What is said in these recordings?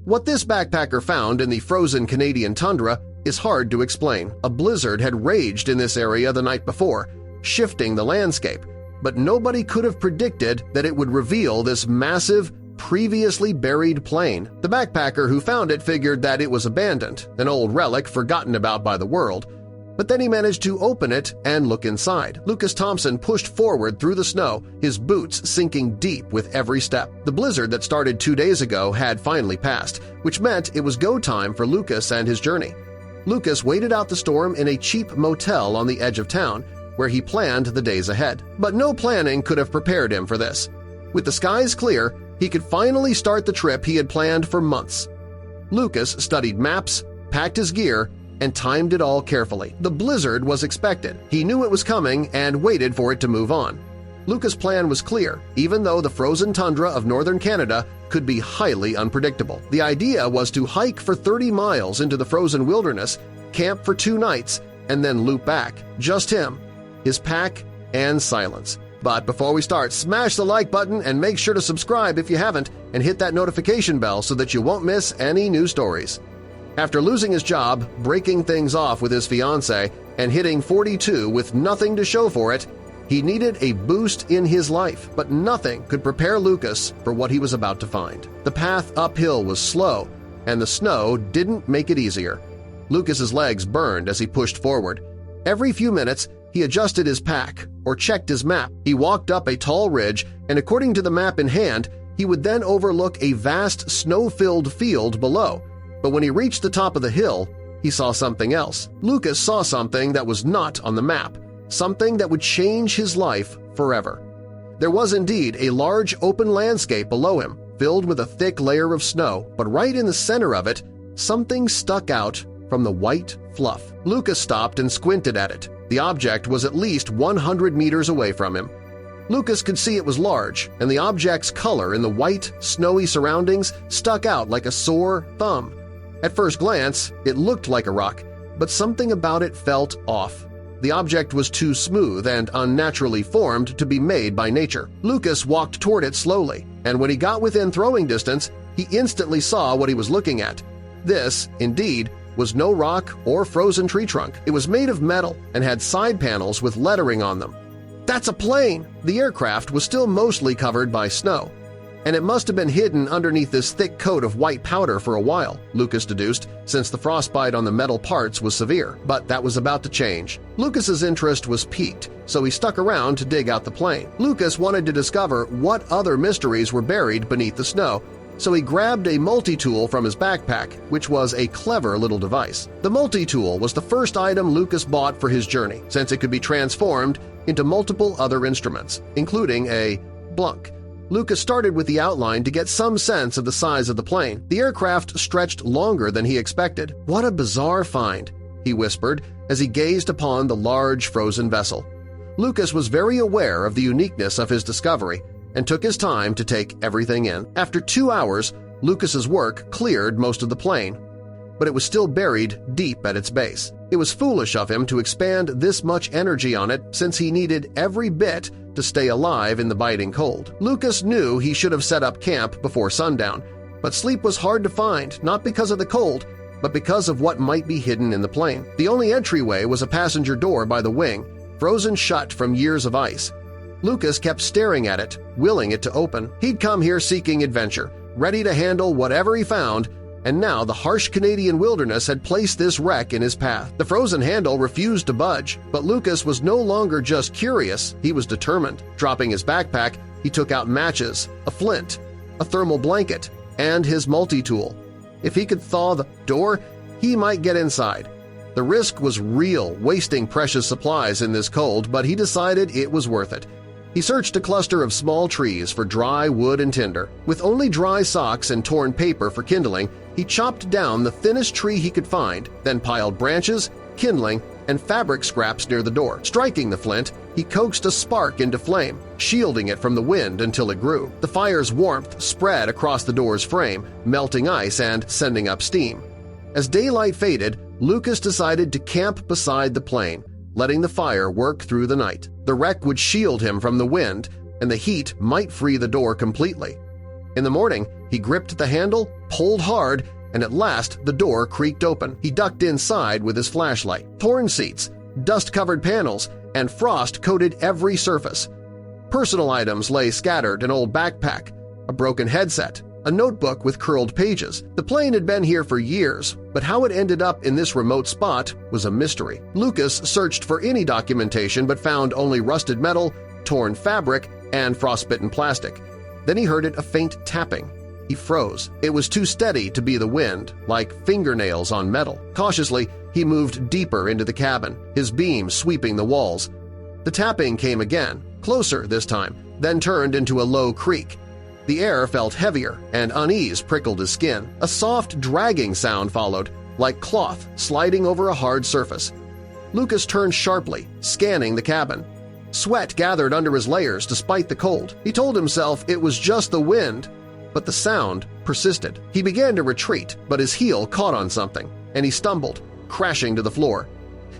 What this backpacker found in the frozen Canadian tundra is hard to explain. A blizzard had raged in this area the night before, shifting the landscape, but nobody could have predicted that it would reveal this massive, previously buried plane. The backpacker who found it figured that it was abandoned, an old relic forgotten about by the world, but then he managed to open it and look inside. Lucas Thompson pushed forward through the snow, his boots sinking deep with every step. The blizzard that started 2 days ago had finally passed, which meant it was go time for Lucas and his journey. Lucas waited out the storm in a cheap motel on the edge of town, where he planned the days ahead. But no planning could have prepared him for this. With the skies clear, he could finally start the trip he had planned for months. Lucas studied maps, packed his gear, and timed it all carefully. The blizzard was expected. He knew it was coming and waited for it to move on. Lucas' plan was clear, even though the frozen tundra of northern Canada could be highly unpredictable. The idea was to hike for 30 miles into the frozen wilderness, camp for 2 nights, and then loop back. Just him, his pack, and silence. But before we start, smash the like button and make sure to subscribe if you haven't, and hit that notification bell so that you won't miss any new stories. After losing his job, breaking things off with his fiancée, and hitting 42 with nothing to show for it, he needed a boost in his life, but nothing could prepare Lucas for what he was about to find. The path uphill was slow, and the snow didn't make it easier. Lucas's legs burned as he pushed forward. Every few minutes, he adjusted his pack or checked his map. He walked up a tall ridge, and according to the map in hand, he would then overlook a vast snow-filled field below. But when he reached the top of the hill, he saw something else. Lucas saw something that was not on the map, something that would change his life forever. There was indeed a large open landscape below him, filled with a thick layer of snow, but right in the center of it, something stuck out from the white fluff. Lucas stopped and squinted at it. The object was at least 100 meters away from him. Lucas could see it was large, and the object's color in the white, snowy surroundings stuck out like a sore thumb. At first glance, it looked like a rock, but something about it felt off. The object was too smooth and unnaturally formed to be made by nature. Lucas walked toward it slowly, and when he got within throwing distance, he instantly saw what he was looking at. This, indeed, was no rock or frozen tree trunk. It was made of metal and had side panels with lettering on them. That's a plane! The aircraft was still mostly covered by snow, and it must have been hidden underneath this thick coat of white powder for a while, Lucas deduced, since the frostbite on the metal parts was severe. But that was about to change. Lucas's interest was piqued, so he stuck around to dig out the plane. Lucas wanted to discover what other mysteries were buried beneath the snow, so he grabbed a multi-tool from his backpack, which was a clever little device. The multi-tool was the first item Lucas bought for his journey, since it could be transformed into multiple other instruments, including a blunk. Lucas started with the outline to get some sense of the size of the plane. The aircraft stretched longer than he expected. "What a bizarre find," he whispered as he gazed upon the large frozen vessel. Lucas was very aware of the uniqueness of his discovery and took his time to take everything in. After 2 hours, Lucas's work cleared most of the plane, but it was still buried deep at its base. It was foolish of him to expand this much energy on it since he needed every bit to stay alive in the biting cold. Lucas knew he should have set up camp before sundown, but sleep was hard to find, not because of the cold, but because of what might be hidden in the plane. The only entryway was a passenger door by the wing, frozen shut from years of ice. Lucas kept staring at it, willing it to open. He'd come here seeking adventure, ready to handle whatever he found, and now the harsh Canadian wilderness had placed this wreck in his path. The frozen handle refused to budge, but Lucas was no longer just curious, he was determined. Dropping his backpack, he took out matches, a flint, a thermal blanket, and his multi-tool. If he could thaw the door, he might get inside. The risk was real, wasting precious supplies in this cold, but he decided it was worth it. He searched a cluster of small trees for dry wood and tinder. With only dry socks and torn paper for kindling, he chopped down the thinnest tree he could find, then piled branches, kindling, and fabric scraps near the door. Striking the flint, he coaxed a spark into flame, shielding it from the wind until it grew. The fire's warmth spread across the door's frame, melting ice and sending up steam. As daylight faded, Lucas decided to camp beside the plane, letting the fire work through the night. The wreck would shield him from the wind, and the heat might free the door completely. In the morning, he gripped the handle pulled hard, and at last the door creaked open. He ducked inside with his flashlight. Torn seats, dust-covered panels, and frost coated every surface. Personal items lay scattered: an old backpack, a broken headset, a notebook with curled pages. The plane had been here for years, but how it ended up in this remote spot was a mystery. Lucas searched for any documentation but found only rusted metal, torn fabric, and frostbitten plastic. Then he heard a faint tapping. He froze. It was too steady to be the wind, like fingernails on metal. Cautiously, he moved deeper into the cabin, his beam sweeping the walls. The tapping came again, closer this time, then turned into a low creak. The air felt heavier, and unease prickled his skin. A soft, dragging sound followed, like cloth sliding over a hard surface. Lucas turned sharply, scanning the cabin. Sweat gathered under his layers despite the cold. He told himself it was just the wind, but the sound persisted. He began to retreat, but his heel caught on something, and he stumbled, crashing to the floor.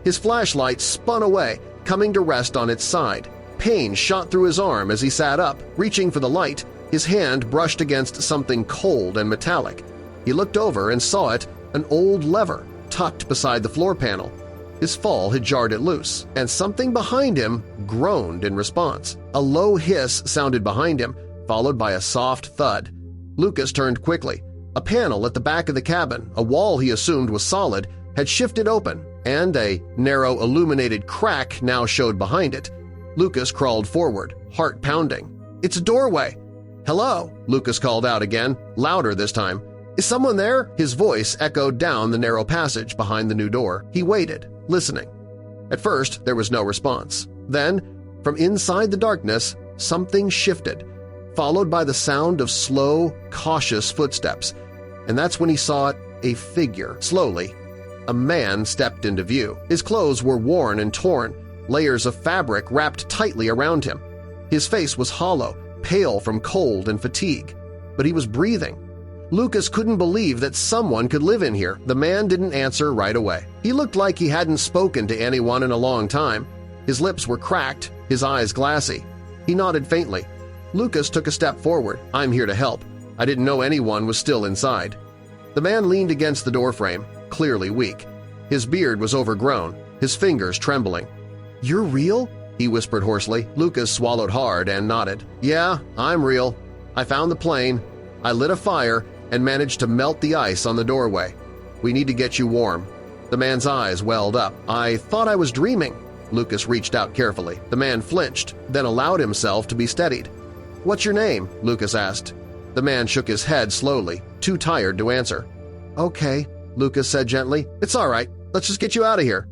His flashlight spun away, coming to rest on its side. Pain shot through his arm as he sat up, reaching for the light. His hand brushed against something cold and metallic. He looked over and saw it, an old lever, tucked beside the floor panel. His fall had jarred it loose, and something behind him groaned in response. A low hiss sounded behind him, followed by a soft thud. Lucas turned quickly. A panel at the back of the cabin, a wall he assumed was solid, had shifted open, and a narrow illuminated crack now showed behind it. Lucas crawled forward, heart pounding. "It's a doorway!" "Hello," Lucas called out again, louder this time. "Is someone there?" His voice echoed down the narrow passage behind the new door. He waited, listening. At first, there was no response. Then, from inside the darkness, something shifted, followed by the sound of slow, cautious footsteps. And that's when he saw it, a figure. Slowly, a man stepped into view. His clothes were worn and torn, layers of fabric wrapped tightly around him. His face was hollow, pale from cold and fatigue, but he was breathing. Lucas couldn't believe that someone could live in here. The man didn't answer right away. He looked like he hadn't spoken to anyone in a long time. His lips were cracked, his eyes glassy. He nodded faintly. Lucas took a step forward. "I'm here to help. I didn't know anyone was still inside." The man leaned against the doorframe, clearly weak. His beard was overgrown, his fingers trembling. "You're real?" he whispered hoarsely. Lucas swallowed hard and nodded. "Yeah, I'm real. I found the plane. I lit a fire and managed to melt the ice on the doorway. We need to get you warm." The man's eyes welled up. "I thought I was dreaming." Lucas reached out carefully. The man flinched, then allowed himself to be steadied. "What's your name?" Lucas asked. The man shook his head slowly, too tired to answer. "Okay," Lucas said gently. "It's all right. Let's just get you out of here."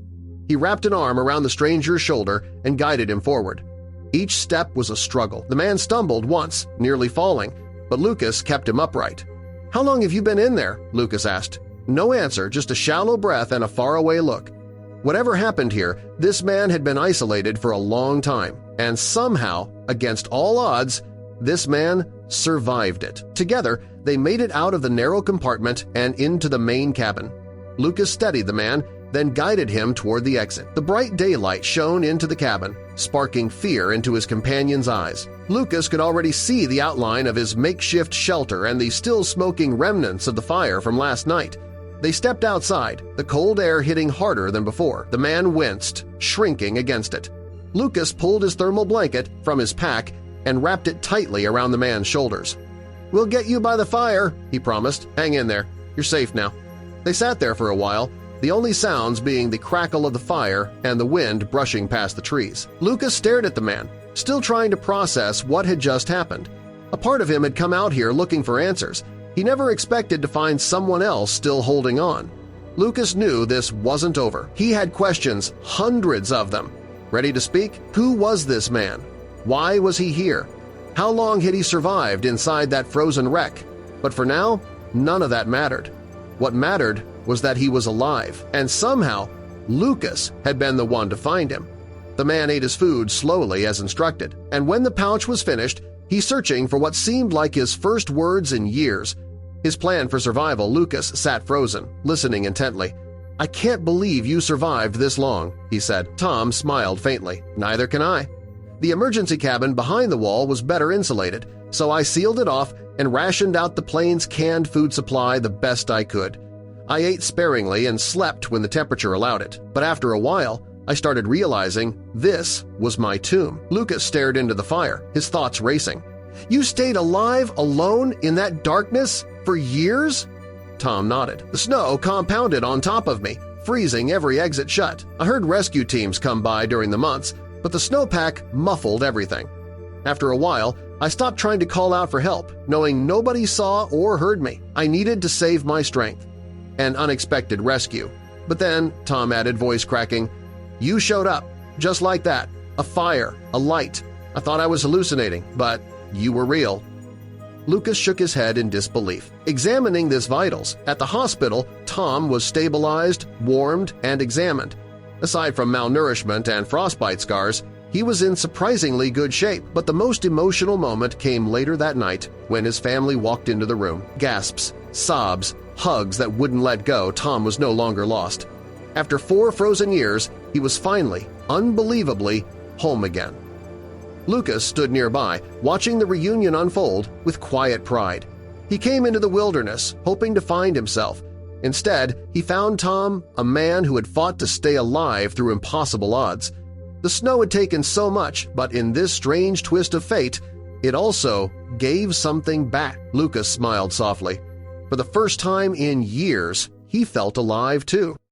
He wrapped an arm around the stranger's shoulder and guided him forward. Each step was a struggle. The man stumbled once, nearly falling, but Lucas kept him upright. "How long have you been in there?" Lucas asked. No answer, just a shallow breath and a faraway look. Whatever happened here, this man had been isolated for a long time, and somehow, against all odds, this man survived it. Together, they made it out of the narrow compartment and into the main cabin. Lucas steadied the man, then guided him toward the exit. The bright daylight shone into the cabin, sparking fear into his companion's eyes. Lucas could already see the outline of his makeshift shelter and the still smoking remnants of the fire from last night. They stepped outside, the cold air hitting harder than before. The man winced, shrinking against it. Lucas pulled his thermal blanket from his pack and wrapped it tightly around the man's shoulders. "We'll get you by the fire," he promised. "Hang in there. You're safe now." They sat there for a while, the only sounds being the crackle of the fire and the wind brushing past the trees. Lucas stared at the man, still trying to process what had just happened. A part of him had come out here looking for answers. He never expected to find someone else still holding on. Lucas knew this wasn't over. He had questions, hundreds of them. Ready to speak? Who was this man? Why was he here? How long had he survived inside that frozen wreck? But for now, none of that mattered. What mattered was that he was alive, and somehow Lucas had been the one to find him. The man ate his food slowly as instructed, and when the pouch was finished, he's searching for what seemed like his first words in years. His plan for survival, Lucas sat frozen, listening intently. "I can't believe you survived this long," he said. Tom smiled faintly. "Neither can I. The emergency cabin behind the wall was better insulated, so I sealed it off and rationed out the plane's canned food supply the best I could. I ate sparingly and slept when the temperature allowed it, but after a while, I started realizing this was my tomb. Lucas stared into the fire, his thoughts racing. "You stayed alive alone in that darkness for years?" Tom nodded. "The snow compounded on top of me, freezing every exit shut. I heard rescue teams come by during the months, but the snowpack muffled everything. After a while, I stopped trying to call out for help, knowing nobody saw or heard me. I needed to save my strength. An unexpected rescue. But then," Tom added, voice cracking, "you showed up, just like that. A fire, a light. I thought I was hallucinating, but you were real." Lucas shook his head in disbelief. Examining his vitals, at the hospital, Tom was stabilized, warmed, and examined. Aside from malnourishment and frostbite scars, he was in surprisingly good shape, but the most emotional moment came later that night when his family walked into the room. Gasps, sobs, hugs that wouldn't let go. Tom was no longer lost. After 4 frozen years, he was finally, unbelievably, home again. Lucas stood nearby, watching the reunion unfold with quiet pride. He came into the wilderness, hoping to find himself. Instead, he found Tom, a man who had fought to stay alive through impossible odds. The snow had taken so much, but in this strange twist of fate, it also gave something back. Lucas smiled softly. For the first time in years, he felt alive too.